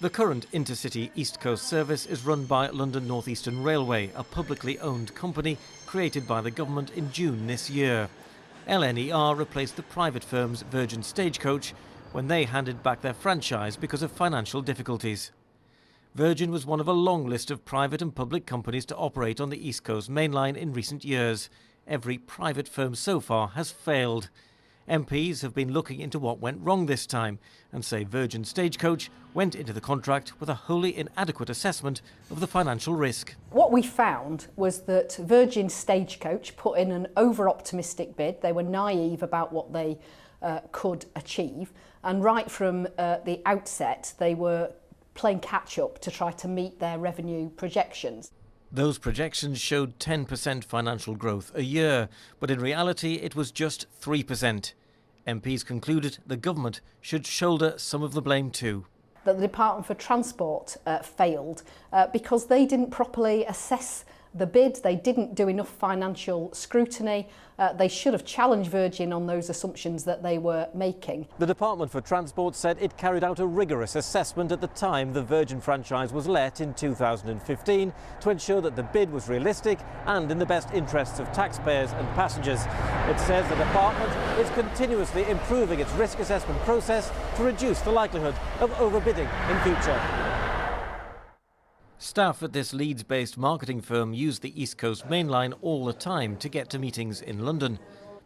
The current intercity East Coast service is run by London North Eastern Railway, a publicly owned company created by the government in June this year. LNER replaced the private firm's Virgin-Stagecoach when they handed back their franchise because of financial difficulties. Virgin was one of a long list of private and public companies to operate on the East Coast Mainline in recent years. Every private firm so far has failed. MPs have been looking into what went wrong this time and say Virgin-Stagecoach went into the contract with a wholly inadequate assessment of the financial risk. What we found was that Virgin-Stagecoach put in an over-optimistic bid. They were naive about what they could achieve, and right from the outset they were playing catch-up to try to meet their revenue projections. Those projections showed 10% financial growth a year, but in reality it was just 3%. MPs concluded the government should shoulder some of the blame too. That the Department for Transport failed because they didn't properly assess the bid, they didn't do enough financial scrutiny, they should have challenged Virgin on those assumptions that they were making. The Department for Transport said it carried out a rigorous assessment at the time the Virgin franchise was let in 2015 to ensure that the bid was realistic and in the best interests of taxpayers and passengers. It says the department is continuously improving its risk assessment process to reduce the likelihood of overbidding in future. Staff at this Leeds-based marketing firm use the East Coast Mainline all the time to get to meetings in London.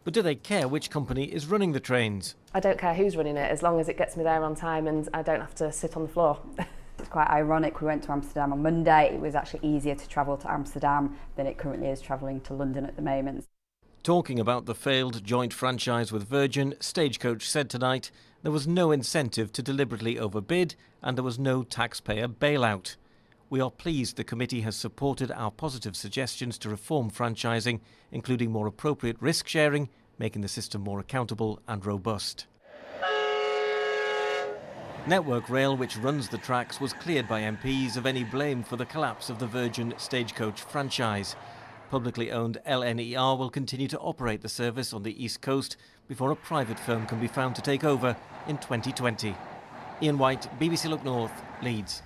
But do they care which company is running the trains? I don't care who's running it, as long as it gets me there on time and I don't have to sit on the floor. It's quite ironic, we went to Amsterdam on Monday. It was actually easier to travel to Amsterdam than it currently is travelling to London at the moment. Talking about the failed joint franchise with Virgin, Stagecoach said tonight there was no incentive to deliberately overbid and there was no taxpayer bailout. We are pleased the committee has supported our positive suggestions to reform franchising, including more appropriate risk sharing, making the system more accountable and robust. Network Rail, which runs the tracks, was cleared by MPs of any blame for the collapse of the Virgin-Stagecoach franchise. Publicly owned LNER will continue to operate the service on the East Coast before a private firm can be found to take over in 2020. Ian White, BBC Look North, Leeds.